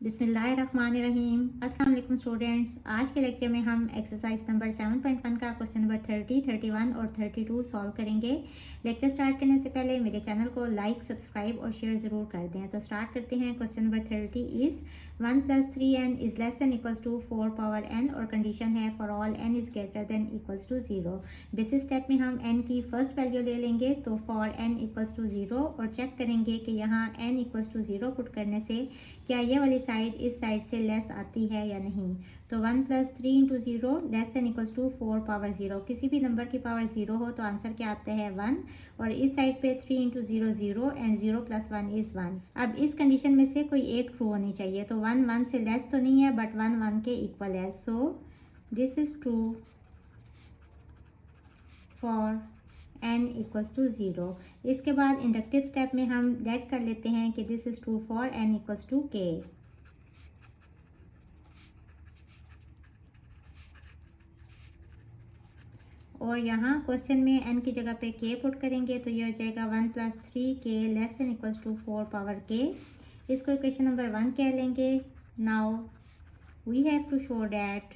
बिस्मिल्लाहिर्रहमानिर्रहीम। अस्सलाम वालेकुम स्टूडेंट्स। आज के लेक्चर में हम एक्सरसाइज नंबर 7.1 का क्वेश्चन नंबर 30, 31 और 32 सॉल्व करेंगे। लेक्चर स्टार्ट करने से पहले मेरे चैनल को लाइक, सब्सक्राइब और शेयर ज़रूर कर दें। तो स्टार्ट करते हैं। Question number 30 is 1 + 3n is less than equals to 4 power n और कंडीशन है for all n is greater than equals to 0। Basis step में हम n की फर्स्ट वैल्यू ले लेंगे तो फॉर n इक्वल्स टू 0 और चेक करेंगे कि यहाँ n इक्वल्स टू 0 पुट करने से क्या ये वाली साइड इस साइड से लेस आती है या नहीं। तो 1 + 3 into 0 less than equals to 4 power 0। किसी भी नंबर की पावर 0 हो तो आंसर क्या आता है 1। और इस साइड पे 3 इंटू 0 0 एंड 0 + 1 इज़ 1। अब इस कंडीशन में से कोई एक ट्रू होनी चाहिए। तो 1 1 से लेस तो नहीं है बट 1 1 के इक्वल है। So this is true for n equals to 0। इसके बाद इंडक्टिव स्टेप में हम लेट कर लेते हैं कि this is true for n equals to k। और यहाँ क्वेश्चन में n की जगह पे k पुट करेंगे तो ये हो जाएगा 1 + 3k less than equals to 4 power k। इसको इक्वेशन नंबर 1 कह लेंगे। Now we have to show that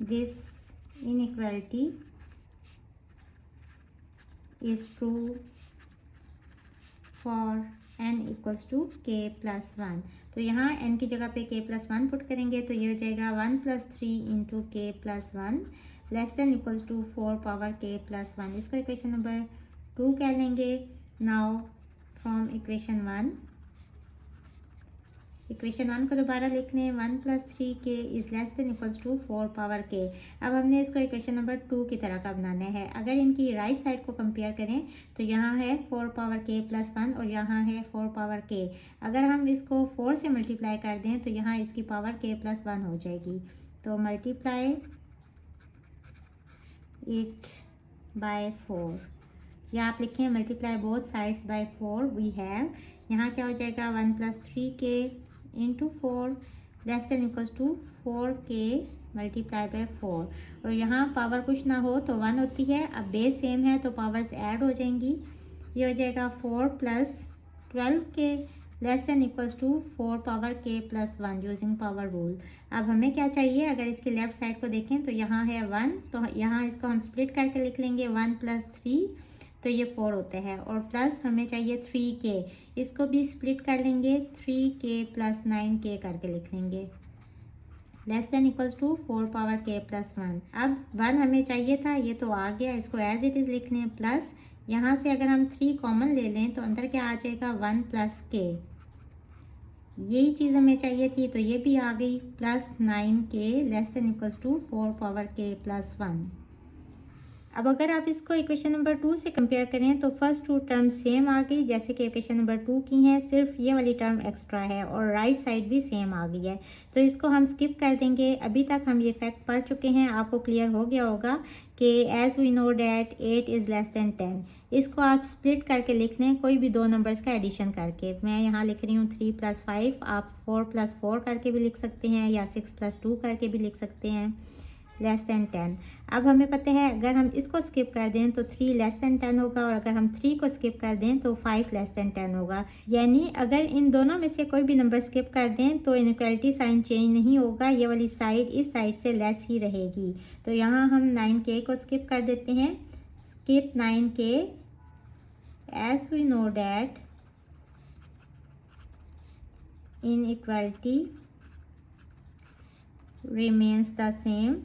this inequality is true for n equals to k + 1। तो यहाँ n की जगह पे k + 1 पुट करेंगे तो ये हो जाएगा 1 + 3 into k + 1 less than equals to 4 power k + 1। इसको इक्वेशन नंबर 2 कह लेंगे। नाउ फ्रॉम इक्वेशन 1 को दोबारा लिख लें। 1 + 3k is less than equals to 4 power k। अब हमने इसको इक्वेशन नंबर 2 की तरह का बनाना है। अगर इनकी राइट साइड को कंपेयर करें तो यहाँ है 4 पावर k + 1 और यहाँ है 4 पावर k। अगर हम इसको 4 से मल्टीप्लाई कर दें तो यहाँ इसकी पावर k + 1 हो जाएगी। तो मल्टीप्लाई इट बाय 4 या आप लिखें multiply both sides by 4। We have यहाँ क्या हो जाएगा 1 + 3k into 4 less than equals to 4k multiply by 4। और यहाँ पावर कुछ ना हो तो 1 होती है। अब बेस सेम है तो पावर्स ऐड हो जाएंगी। ये हो जाएगा 4 + 12k less than equals to 4 power k + 1 using power rule. अब हमें क्या चाहिए, अगर इसकी लेफ्ट साइड को देखें तो यहाँ है 1 तो यहाँ इसको हम स्प्लिट करके लिख लेंगे। 1 + 3 तो ये 4 होते हैं और प्लस हमें चाहिए 3k। इसको भी स्प्लिट कर लेंगे 3k + 9k करके लिख लेंगे less than equals to 4 power k + 1। अब 1 हमें चाहिए था, ये तो आ गया। इसको एज इट इज़ लिख लें। प्लस यहाँ से अगर हम 3 कॉमन ले लें तो अंदर क्या आ जाएगा 1 + k। यही चीज़ हमें चाहिए थी तो ये भी आ गई। Plus 9k less than equals to 4 power k + 1। अब अगर आप इसको इक्वेशन नंबर 2 से कंपेयर करें तो फर्स्ट 2 टर्म सेम आ गई जैसे कि इक्वेशन नंबर 2 की हैं, सिर्फ ये वाली टर्म एक्स्ट्रा है और राइट साइड भी सेम आ गई है। तो इसको हम स्किप कर देंगे। अभी तक हम ये फैक्ट पढ़ चुके हैं, आपको क्लियर हो गया होगा कि as we know that 8 is less than 10। इसको आप स्प्लिट करके लिख लें, कोई भी दो नंबर्स का एडिशन करके। मैं यहाँ लिख रही हूँ 3 + 5। आप 4 + 4 करके भी लिख सकते हैं या 6 + 2 करके भी लिख सकते हैं लेस दैन 10। अब हमें पता है अगर हम इसको स्किप कर दें तो 3 लेस दैन 10 होगा और अगर हम 3 को स्किप कर दें तो 5 लेस दैन 10 होगा। यानी अगर इन दोनों में से कोई भी नंबर स्किप कर दें तो इनइक्वालिटी साइन चेंज नहीं होगा, ये वाली साइड इस साइड से लेस ही रहेगी। तो यहाँ हम 9k को स्किप कर देते हैं। Skip 9k as we know that inequality remains the same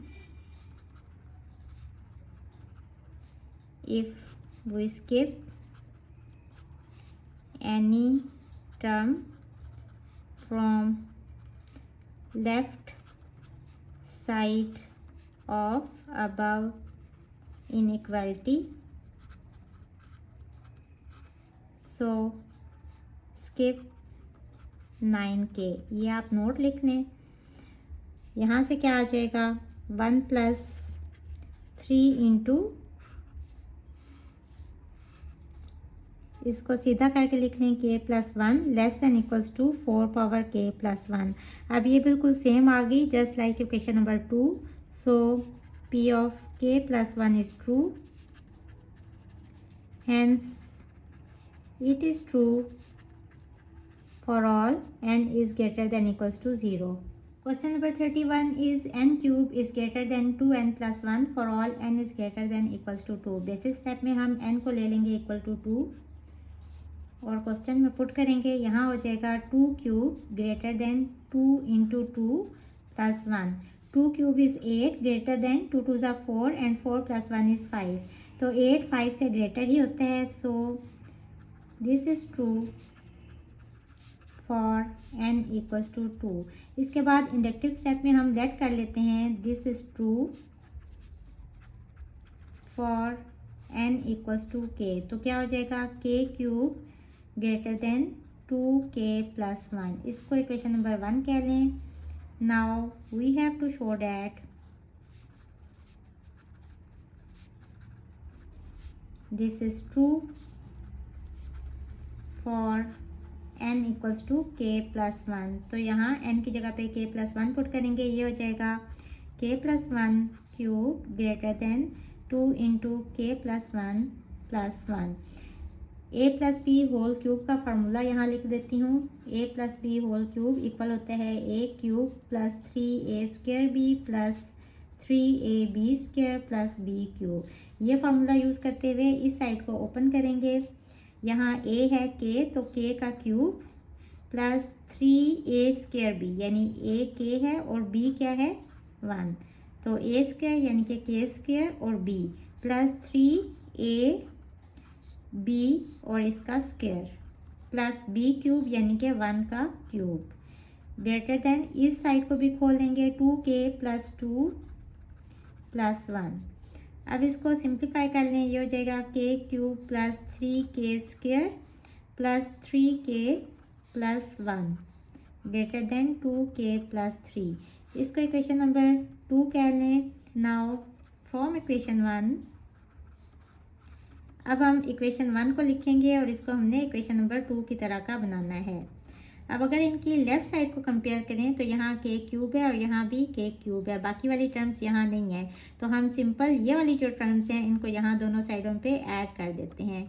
if we skip any term from left side of above inequality. So skip 9k। ये आप नोट लिख लें। यहाँ से क्या आ जाएगा 1 + 3 इंटू, इसको सीधा करके लिख लें k + 1 less than equals to 4 power k + 1। अब ये बिल्कुल सेम आ गई just like equation number 2। So p of k + 1 is true, hence it is true for all n is greater than equals to 0. Question number 31 is n cube is greater than 2n plus 1 for all n is greater than equals to 2. Basic step में हम n को ले लेंगे equal to 2 और question में put करेंगे. यहाँ हो जाएगा 2 cube greater than 2 into 2 plus 1. 2 cube is 8 greater than 2 twos are 4 and 4 plus 1 is 5. तो 8 5 से ग्रेटर ही होता है. So this is true for n equals to 2. इसके बाद इंडक्टिव स्टेप में हम दैट कर लेते हैं. This is true for n equals to k. तो क्या हो जाएगा k cube greater than 2k plus 1. इसको इक्वेशन नंबर 1 कह लें. Now we have to show that this is true for n equals to k plus 1. तो यहाँ n की जगह पे k प्लस 1 पुट करेंगे. ये हो जाएगा k plus 1 cube greater than 2 into k plus 1 plus 1. a plus B whole cube का फार्मूला यहाँ लिख देती हूँ. a plus B whole cube equal होता है a cube plus 3a square B plus 3ab square plus b cube. ये formula use करते हुए इस साइड को ओपन करेंगे. यहाँ a है k तो k का cube plus 3a square b यानी a k है और b क्या है 1. तो a स्क्वेयर यानी कि k स्क्वेयर और b प्लस 3a b और इसका स्क्वेयर प्लस b क्यूब यानी कि 1 का क्यूब ग्रेटर देन इस साइड को भी खोल लेंगे 2k प्लस 2 प्लस 1. अब इसको सिंप्लीफाई कर लें. ये हो जाएगा k cube plus 3k square plus 3k plus 1 greater than 2k plus 3. इसको इक्वेशन नंबर 2 कह लें. नाउ फ्रॉम इक्वेशन 1 अब हम इक्वेशन 1 को लिखेंगे और इसको हमने इक्वेशन नंबर 2 की तरह का बनाना है. अब अगर इनकी लेफ़्ट साइड को कंपेयर करें तो यहाँ k क्यूब है और यहाँ भी k क्यूब है. बाकी वाली टर्म्स यहाँ नहीं है. तो हम सिंपल ये वाली जो टर्म्स हैं इनको यहाँ दोनों साइडों पे ऐड कर देते हैं.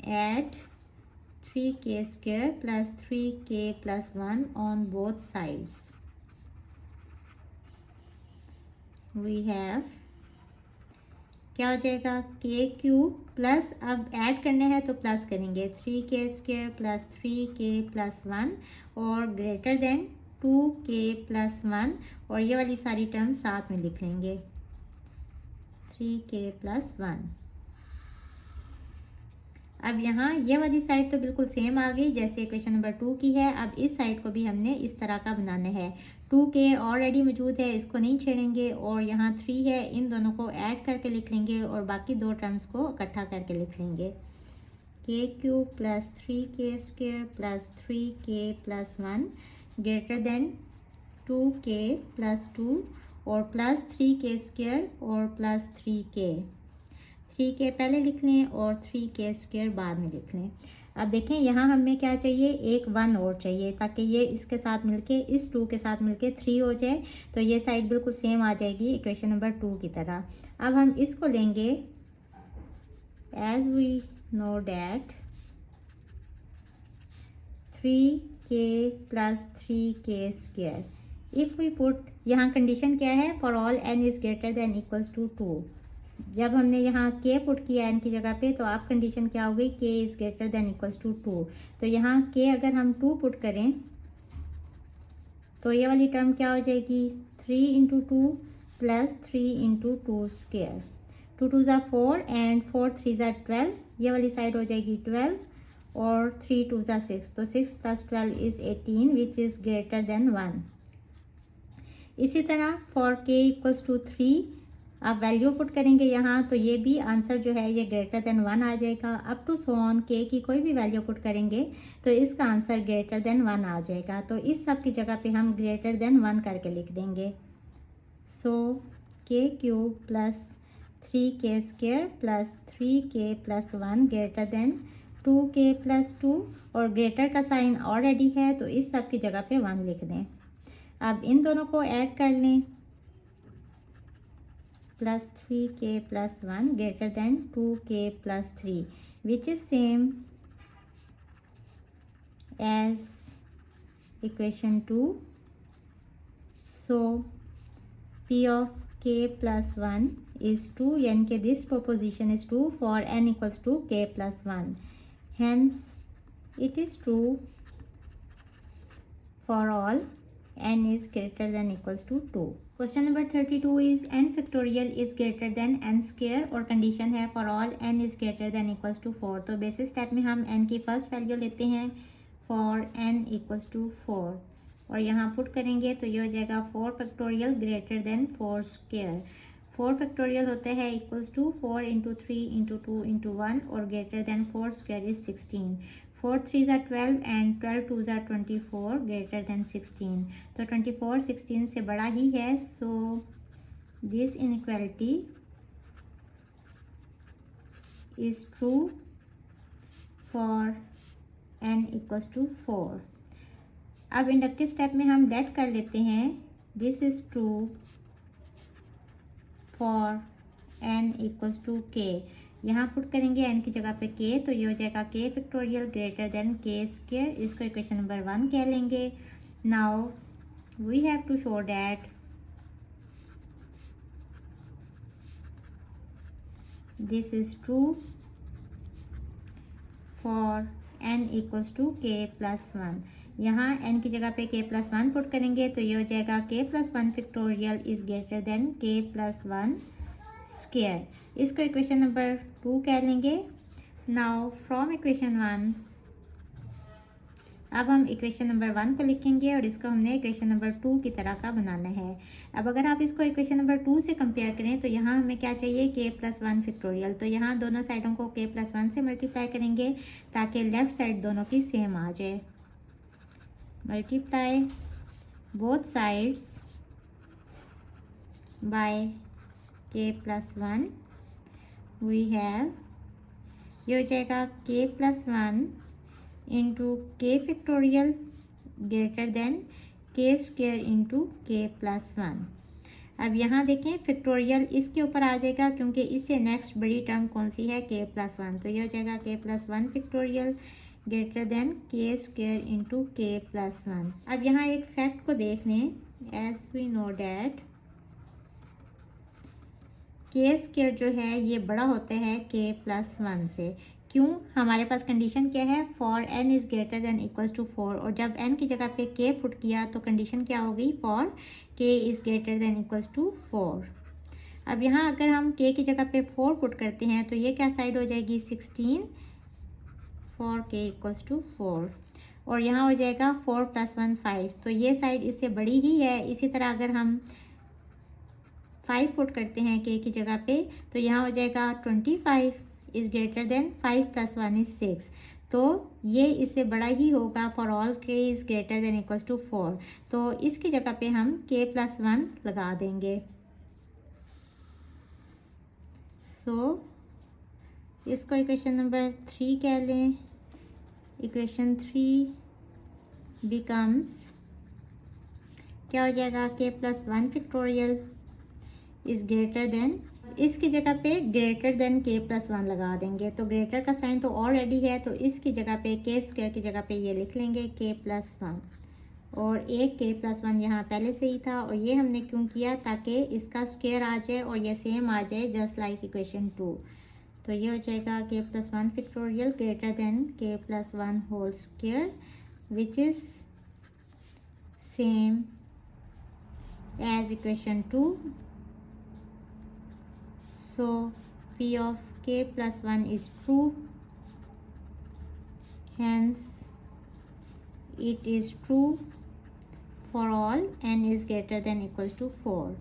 Add 3k square plus 3k plus 1 on both sides. We have क्या हो जाएगा k क्यूब प्लस अब ऐड करने हैं तो प्लस करेंगे 3k square plus 3k plus 1 और ग्रेटर देन 2k प्लस 1 और ये वाली सारी टर्म साथ में लिख लेंगे 3k प्लस 1. अब यहाँ ये वाली साइड तो बिल्कुल सेम आ गई जैसे इक्वेशन नंबर 2 की है. अब इस साइड को भी हमने इस तरह का बनाना है. 2k ऑलरेडी मौजूद है इसको नहीं छेड़ेंगे और यहाँ 3 है इन दोनों को ऐड करके लिख लेंगे और बाकी दो टर्म्स को इकट्ठा करके लिख लेंगे. k cube plus 3k square plus 3k plus 1 greater than 2k plus 2 और प्लस 3k स्क्वेयर और प्लस 3k पहले लिख लें और 3k स्क्वेयर बाद में लिख लें. अब देखें यहाँ हमें क्या चाहिए एक 1 और चाहिए ताकि ये इसके साथ मिलके इस 2 के साथ मिलके 3 हो जाए. तो ये साइड बिल्कुल सेम आ जाएगी इक्वेशन नंबर 2 की तरह. अब हम इसको लेंगे as we know that 3k plus 3k square. If we put यहाँ कंडीशन क्या है for all n is greater than equals to 2. जब हमने यहाँ k पुट किया n की जगह पे तो आप कंडीशन क्या हो गई k is greater than equals to 2. तो यहाँ k अगर हम 2 पुट करें तो ये वाली टर्म क्या हो जाएगी 3 इंटू 2 प्लस 3 इंटू 2 स्क्वेयर. 2 2 ज़ा 4 एंड 4 3 ज़ा 12. ये वाली साइड हो जाएगी 12 और 3 2 ज़ा 6. तो 6 plus 12 is 18 which is greater then 1. इसी तरह फॉर k इक्वल्स टू 3 आप वैल्यू पुट करेंगे यहाँ तो ये भी आंसर जो है ये ग्रेटर देन 1 आ जाएगा. Up to so on k की कोई भी वैल्यू पुट करेंगे तो इसका आंसर ग्रेटर देन 1 आ जाएगा. तो इस सब की जगह पे हम ग्रेटर देन 1 करके लिख देंगे. सो k cube plus 3k square plus 3k plus 1 greater than 2k plus 2 और ग्रेटर का साइन ऑलरेडी है तो इस सब की जगह पे 1 लिख दें. अब इन दोनों को ऐड कर लें plus 3k plus 1 greater than 2k plus 3 which is same as equation 2. So P of k plus 1 is 2, यानी कि this proposition is true for n equals to k plus 1. Hence it is true for all n is greater than equals to 2. Question number 32 is n factorial is greater than n square और condition है for all n is greater than equals to 4. तो basic step में हम n की first value लेते हैं for n equals to 4 और यहाँ पुट करेंगे तो ये हो जाएगा 4 factorial greater than 4 square. 4 factorial होता है equals to 4 into 3 into 2 into 1 और ग्रेटर देन 4 स्क्वायर इज 16. 4 3 ज़ा 12 एंड 12 2 ज़ा 24 ग्रेटर देन 16. तो 24 16 से बड़ा ही है. So this inequality is true for n equals to 4. अब इंडक्टिव स्टेप में हम दैट कर लेते हैं. This is true for n equals to k. यहाँ पुट करेंगे n की जगह पे k तो ये हो जाएगा k factorial greater than k square. इसको इक्वेशन नंबर 1 कह लेंगे. Now we have to show that this is true for n equals to k plus 1. यहाँ n की जगह पे k प्लस 1 पुट करेंगे तो ये हो जाएगा k plus 1 factorial is greater than k plus 1 square. इसको इक्वेशन नंबर 2 कह लेंगे. नाउ फ्रॉम इक्वेशन 1 अब हम इक्वेशन नंबर 1 को लिखेंगे और इसको हमने इक्वेशन नंबर 2 की तरह का बनाना है. अब अगर आप इसको इक्वेशन नंबर 2 से कंपेयर करें तो यहाँ हमें क्या चाहिए k प्लस 1 फैक्टोरियल. तो यहाँ दोनों साइडों को k प्लस 1 से मल्टीप्लाई करेंगे ताकि लेफ़्ट साइड दोनों की सेम आ जाए. Multiply both sides by k plus 1 we have ये हो जाएगा k plus 1 into K factorial greater than K square into K plus 1. अब यहाँ देखें फैक्टोरियल इसके ऊपर आ जाएगा क्योंकि इससे नेक्स्ट बड़ी टर्म कौन सी है के प्लस 1. तो ये हो जाएगा के plus 1 factorial greater than K square into K plus 1. अब यहाँ एक फैक्ट को देख लें. एज वी नो डैट के स्क्वायर जो है ये बड़ा होता है के प्लस 1 से. क्यों? हमारे पास कंडीशन क्या है for n is greater than equals to 4 और जब n की जगह पे k पुट किया तो कंडीशन क्या हो गई for k is greater than equals to 4. अब यहाँ अगर हम k की जगह पे 4 पुट करते हैं तो ये क्या साइड हो जाएगी 16 फॉर k इक्वल्स टू 4 और यहाँ हो जाएगा 4 प्लस 1 5. तो ये साइड इससे बड़ी ही है. इसी तरह अगर हम 5 पुट करते हैं k की जगह पे तो यहाँ हो जाएगा 25 is greater than 5 plus 1 is 6. तो ये इससे बड़ा ही होगा for all k is greater than equals to 4. तो इसकी जगह पे हम k प्लस 1 लगा देंगे. सो इसको इक्वेशन नंबर 3 कह लें. इक्वेशन 3 बिकम्स क्या हो जाएगा k plus 1 factorial is greater then इसकी जगह पे ग्रेटर देन k प्लस 1 लगा देंगे. तो ग्रेटर का साइन तो ऑलरेडी है तो इसकी जगह पे k स्क्वायर की जगह पे ये लिख लेंगे k प्लस 1 और एक k प्लस 1 यहाँ पहले से ही था और ये हमने क्यों किया ताकि इसका स्क्वायर आ जाए और ये सेम आ जाए जस्ट लाइक इक्वेशन 2. तो ये हो जाएगा k plus 1 factorial greater than k plus 1 whole square which is same as equation 2. So P of k plus 1 is true. Hence it is true for all n is greater than equals to 4.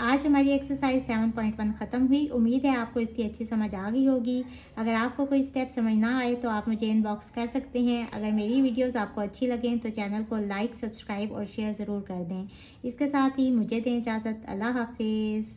आज हमारी exercise 7.1 ख़त्म हुई. उम्मीद है आपको इसकी अच्छी समझ आ गई होगी. अगर आपको कोई स्टेप समझ ना आए तो आप मुझे इनबॉक्स कर सकते हैं. अगर मेरी वीडियोस आपको अच्छी लगें तो चैनल को लाइक सब्सक्राइब और शेयर ज़रूर कर दें. इसके साथ ही मुझे दें इजाज़त. अल्लाह हाफिज़.